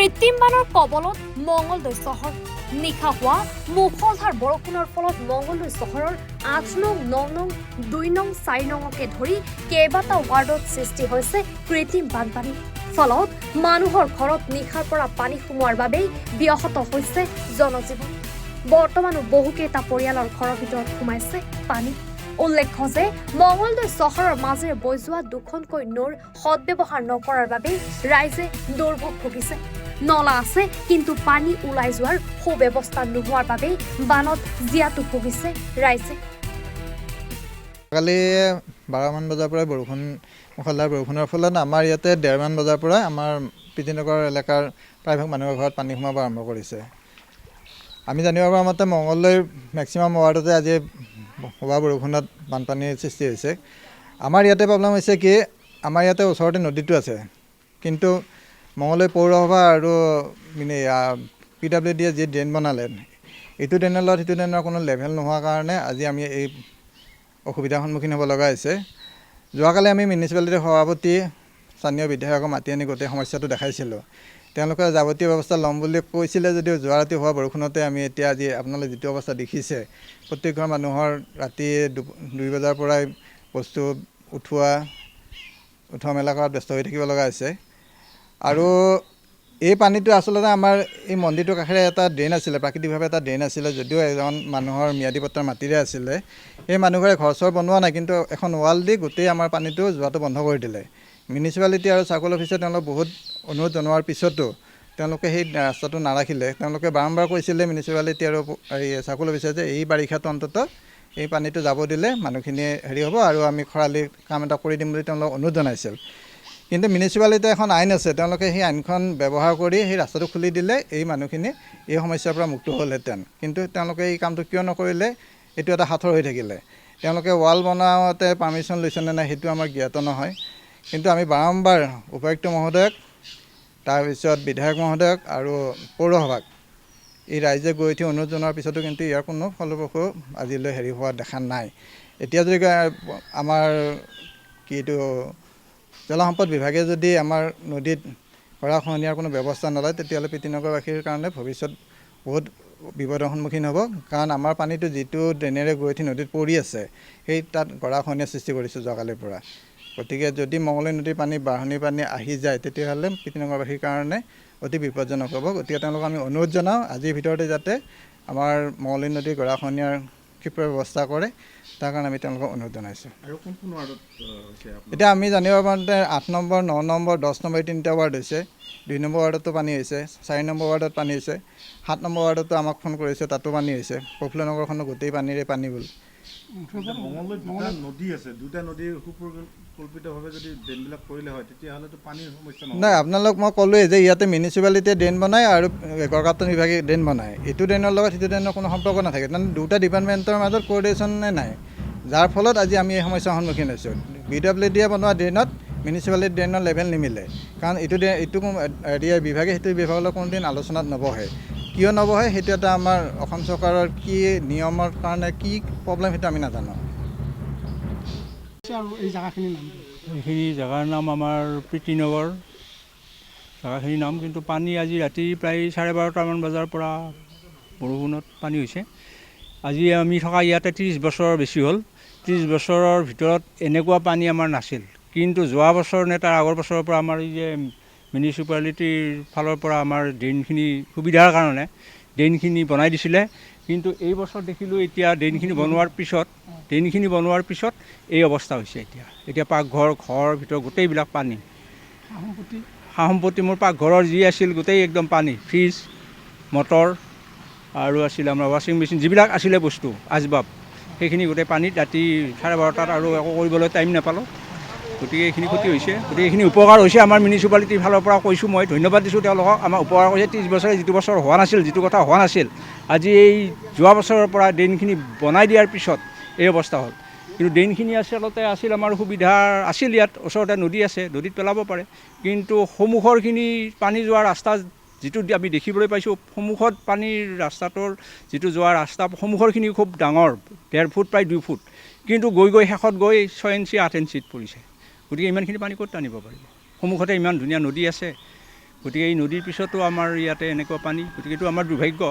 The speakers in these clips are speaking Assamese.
কৃত্ৰিম বানৰ কবলত মঙ্গলদৈ চহৰ নিশা হোৱা মুষলধাৰ বৰষুণৰ ফলত মঙ্গলদৈ চহৰৰ ৮ নং ৯ নং ২ নং ৪ নঙকে ধৰি কেইবাটাও ৱাৰ্ডত সৃষ্টি হৈছে কৃত্ৰিম বানপানী ফলত মানুহৰ ঘৰত নিশাৰ পৰা পানী সোমোৱাৰ বাবেই ব্যাহত হৈছে জনজীৱন বৰ্তমানো বহুকেইটা পৰিয়ালৰ ঘৰৰ ভিতৰত সোমাইছে পানী উল্লেখ্য যে মঙ্গলদৈ চহৰৰ মাজেৰে বৈ যোৱা দুখনকৈ নৈৰ সদব্যৱহাৰ নকৰাৰ বাবে ৰাইজে দুৰ্ভোগ ভুগিছে নলা আছে কিন্তু পানী ওলাই যোৱাৰ সুব্যৱস্থা নোহোৱাৰ বাবে বানত জিয়াতো ভুগিছে ৰাইজে কালি 12 মান বজাৰ পৰা বৰষুণ মুখলধাৰ বৰষুণৰ ফলত আমাৰ ইয়াতে 1:30 মান বজাৰ পৰা আমাৰ পিতিনগৰ এলেকাৰ প্ৰায়ভাগ মানুহৰ ঘৰত পানী সোমাব আৰম্ভ কৰিছে আমি জানিব পৰা মতে মঙ্গলদৈৰ মেক্সিমাম ৱাৰ্ডতে আজি হোৱা বৰষুণত বানপানীৰ সৃষ্টি হৈছে আমাৰ ইয়াতে প্ৰব্লেম হৈছে কি আমাৰ ইয়াতে ওচৰতে নদীটো আছে কিন্তু মঙ্গলদৈ পৌৰসভা আৰু PWDয়ে যি ড্ৰেইন বনালে এইটো ড্ৰেইনৰ লগত সেইটো ড্ৰেইনৰ কোনো লেভেল নোহোৱাৰ কাৰণে আজি আমি এই অসুবিধাৰ সন্মুখীন হ'ব লগা হৈছে যোৱাকালি আমি মিউনিচিপালিটিৰ সভাপতি স্থানীয় বিধায়কক মাতি আনি গোটেই সমস্যাটো দেখাইছিলোঁ তেওঁলোকে যাৱতীয় ব্যৱস্থা ল'ম বুলি কৈছিলে যদিও যোৱা ৰাতি হোৱা বৰষুণতে আমি এতিয়া আজি আপোনালোকে যিটো অৱস্থা দেখিছে প্ৰত্যেক ঘৰ মানুহৰ ৰাতি 2 বজাৰ পৰাই বস্তু উঠোৱা মেলা কৰাত ব্যস্ত হৈ থাকিব লগা হৈছে আৰু এই পানীটো আচলতে আমাৰ এই মন্দিৰটোৰ কাষেৰে এটা ড্ৰেইন আছিলে প্ৰাকৃতিকভাৱে এটা ড্ৰেইন আছিলে যদিও এজন মানুহৰ ম্যাদী পট্টাৰ মাটিৰে আছিলে এই মানুহঘৰে ঘৰ চৰ বনোৱা নাই কিন্তু এখন ৱাল দি গোটেই আমাৰ পানীটো যোৱাটো বন্ধ কৰি দিলে মিউনিচিপালিটি আৰু চাৰ্কল অফিচে তেওঁলোক বহুত অনুৰোধ জনোৱাৰ পিছতো তেওঁলোকে সেই ৰাস্তাটো নাৰাখিলে তেওঁলোকে বাৰম্বাৰ কৈছিলে মিউনিচিপালিটি আৰু এই চাৰ্কল অফিচে যে এই বাৰিষাটো অন্তত এই পানীটো যাব দিলে মানুহখিনি হ'ব আৰু আমি খৰালি কাম এটা কৰি দিম বুলি তেওঁলোক অনুৰোধ জনাইছিল কিন্তু মিউনিচিপালিটিৰ এখন আইন আছে তেওঁলোকে সেই আইনখন ব্যৱহাৰ কৰি সেই ৰাস্তাটো খুলি দিলে এই মানুহখিনি এই সমস্যাৰ পৰা মুক্ত হ'লহেঁতেন কিন্তু তেওঁলোকে এই কামটো কিয় নকৰিলে এইটো এটা হাতৰ হৈ থাকিলে তেওঁলোকে ৱাল বনাওঁতে পাৰ্মিশ্যন লৈছে নে নাই সেইটো আমাৰ জ্ঞাত নহয় কিন্তু আমি বাৰম্বাৰ উপায়ুক্ত মহোদয়ক তাৰপিছত বিধায়ক মহোদয়ক আৰু পৌৰসভাক এই ৰাইজে গৈ উঠি অনুৰোধ জনোৱাৰ পিছতো কিন্তু ইয়াৰ কোনো ফলপ্ৰসূ আজিলৈ হোৱা দেখা নাই এতিয়া যদি আমাৰ কিটো জলসম্পদ বিভাগে যদি আমাৰ নদীত গৰাখহনীয়াৰ কোনো ব্যৱস্থা নলয় তেতিয়াহ'লে পিতিনগৰবাসীৰ কাৰণে ভৱিষ্যত বহুত বিপদৰ সন্মুখীন হ'ব কাৰণ আমাৰ পানীটো যিটো ড্ৰেইনেৰে গৈ উঠি নদীত পৰি আছে সেই তাত গৰাখহনীয়াৰ সৃষ্টি কৰিছে যোৱাকালিৰ পৰা গতিকে যদি মঙ্গলদৈ নদীৰ পানী বাঢ়নী পানী আহি যায় তেতিয়াহ'লে পিতিনগৰবাসীৰ কাৰণে অতি বিপদজনক হ'ব গতিকে তেওঁলোকক আমি অনুৰোধ জনাওঁ আজিৰ ভিতৰতে যাতে আমাৰ মঙ্গলদৈ নদীৰ গৰাখহনীয়াৰ ক্ষীপ্ৰ ব্যৱস্থা কৰে তাৰ কাৰণে আমি তেওঁলোকক অনুৰোধ জনাইছোঁ আৰু কোন ৱাৰ্ডত এতিয়া আমি জানিব পাৰোঁতে 8 নম্বৰ 9 নম্বৰ 10 নম্বৰ এই 3টা ৱাৰ্ড হৈছে 2 নম্বৰ ৱাৰ্ডতো পানী হৈছে 4 নম্বৰ ৱাৰ্ডত পানী হৈছে 7 নম্বৰ ৱাৰ্ডতো আমাক ফোন কৰিছে তাতো পানী হৈছে প্ৰফুল্লনগৰখনো গোটেই পানীৰে পানী হ'ল মঙ্গলদৈত নদী আছে দুটা নদীৰ সুপৰিকল্পিতভাৱে যদি ড্ৰেইনবিলাক কৰিলে হয় তেতিয়াহ'লেতো পানীৰ সমস্যা নহয় নাই আপোনালোক মই ক'লোৱে যে ইয়াতে মিউনিচিপালিটিয়ে ড্ৰেইন বনায় আৰু গড়কাপ্তান বিভাগে ড্ৰেইন বনায় এইটো ড্ৰেইনৰ লগত সেইটো ড্ৰেইনৰ কোনো সম্পৰ্ক নাথাকে তাৰমানে দুটা ডিপাৰ্টমেণ্টৰ মাজত কোঅৰ্ডিনেশ্যনে নাই যাৰ ফলত আজি আমি এই সমস্যাৰ সন্মুখীন হৈছোঁ PWDয়ে বনোৱা ড্ৰেইনত মিউনিচিপালিটি ড্ৰেইনৰ লেভেল নিমিলে কাৰণ এইটো বিভাগে সেইটো বিভাগৰ লগত কোনোদিন আলোচনাত নবহে কিয় নবহে সেইটো এটা আমাৰ অসম চৰকাৰৰ কি নিয়মৰ কাৰণে কি প্ৰব্লেম সেইটো আমি নাজানো এইখিনি জেগাৰ নাম আমাৰ প্ৰীতিনগৰ জেগাখিনিৰ নাম কিন্তু পানী আজি ৰাতি প্ৰায় 12:30মান বজাৰ পৰা বৰষুণত পানী হৈছে আজি আমি থকা ইয়াতে 30 বছৰ বেছি হ'ল 30 বছৰৰ ভিতৰত এনেকুৱা পানী আমাৰ নাছিল কিন্তু যোৱা বছৰ নে তাৰ আগৰ বছৰৰ পৰা আমাৰ এই যে মিউনিচিপালিটিৰ ফালৰ পৰা আমাৰ ড্ৰেইনখিনি সুবিধাৰ কাৰণে ড্ৰেইনখিনি বনাই দিছিলে কিন্তু এই বছৰ দেখিলোঁ এতিয়া ড্ৰেইনখিনি বনোৱাৰ পিছত এই অৱস্থা হৈছে এতিয়া পাকঘৰ ঘৰৰ ভিতৰত গোটেইবিলাক পানী সা সম্পত্তি মোৰ পাকঘৰৰ যি আছিল গোটেই একদম পানী ফ্ৰিজ মটৰ আৰু আছিল আমাৰ ৱাশ্বিং মেচিন যিবিলাক আছিলে বস্তু আচবাব সেইখিনি গোটেই পানীত ৰাতি 12:30 আৰু একো কৰিবলৈ টাইম নাপালোঁ গতিকে এইখিনি ক্ষতি হৈছে গতিকে এইখিনি উপকাৰ হৈছে আমাৰ মিউনিচিপালিটিৰ ফালৰ পৰা কৈছোঁ মই ধন্যবাদ দিছোঁ তেওঁলোকক আমাৰ উপকাৰ কৰিছে 30 বছৰে যিটো বছৰ হোৱা নাছিল যিটো কথা হোৱা নাছিল আজি এই যোৱা বছৰৰ পৰা ড্ৰেইনখিনি বনাই দিয়াৰ পিছত এই অৱস্থা হ'ল কিন্তু ড্ৰেইনখিনি আচলতে আছিল আমাৰ সুবিধা আছিল ইয়াত ওচৰতে নদী আছে নদীত পেলাব পাৰে কিন্তু সন্মুখৰখিনি পানী যোৱা ৰাস্তা যিটো আমি দেখিবলৈ পাইছোঁ সন্মুখত পানীৰ ৰাস্তাটোৰ যিটো যোৱা ৰাস্তা সন্মুখৰখিনি খুব ডাঙৰ 1.5 ফুট প্ৰায় 2 ফুট কিন্তু গৈ শেষত গৈ 6 ইঞ্চি 8 ইঞ্চিত পৰিছে গতিকে ইমানখিনি পানী ক'ত টানিব পাৰিব সন্মুখতে ইমান ধুনীয়া নদী আছে গতিকে এই নদীৰ পিছতো আমাৰ ইয়াতে এনেকুৱা পানী, গতিকে এইটো আমাৰ দুৰ্ভাগ্য।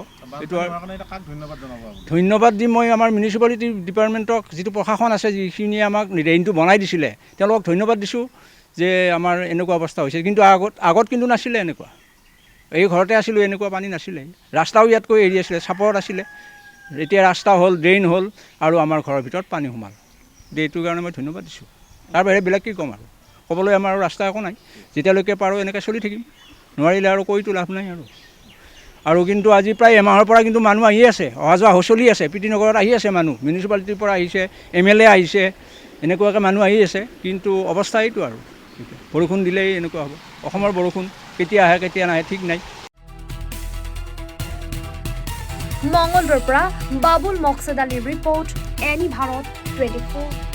এইটো বানপানী হোৱাৰ কাৰণে এতিয়া কাক ধন্যবাদ জনাব আপুনি? ধন্যবাদ দিম মই আমাৰ মিউনিচিপালিটি ডিপাৰ্টমেণ্টক, যিটো প্ৰশাসন আছে, যিখিনিয়ে আমাক ড্ৰেইনটো বনাই দিছিলে, তেওঁলোকক ধন্যবাদ দিছোঁ যে আমাৰ এনেকুৱা অৱস্থা হৈছে। কিন্তু আগত কিন্তু নাছিলে এনেকুৱা। এই ঘৰতে আছিলোঁ, এনেকুৱা পানী নাছিলে। ৰাস্তাও ইয়াতকৈ এৰি আছিলে, চাপৰত আছিলে। এতিয়া ৰাস্তা হ'ল, ড্ৰেইন হ'ল, আৰু আমাৰ ঘৰৰ ভিতৰত পানী সোমাল। এইটোৰ কাৰণে মই ধন্যবাদ দিছোঁ। তাৰ বাহিৰে বেলেগ কি ক'ম আৰু, ক'বলৈ আমাৰ ৰাস্তা একো নাই। যেতিয়ালৈকে পাৰোঁ এনেকৈ চলি থাকিম, নোৱাৰিলে আৰু কৈতো লাভ নাই আৰু কিন্তু আজি প্ৰায় এমাহৰ পৰা কিন্তু মানুহ আহি আছে, অহা যোৱা চলি আছে। প্ৰীতিনগৰত আহি আছে মানুহ, মিউনিচিপালিটিৰ পৰা আহিছে, MLA আহিছে, এনেকুৱাকৈ মানুহ আহি আছে। কিন্তু অৱস্থা এইটো আৰু, বৰষুণ দিলেই এনেকুৱা হ'ব। অসমৰ বৰষুণ কেতিয়া আহে কেতিয়া নাহে ঠিক নাই। মঙলদৈৰ পৰা বাবুল মকছেদ আলীৰ ৰিপৰ্ট, এনি ভাৰত 24।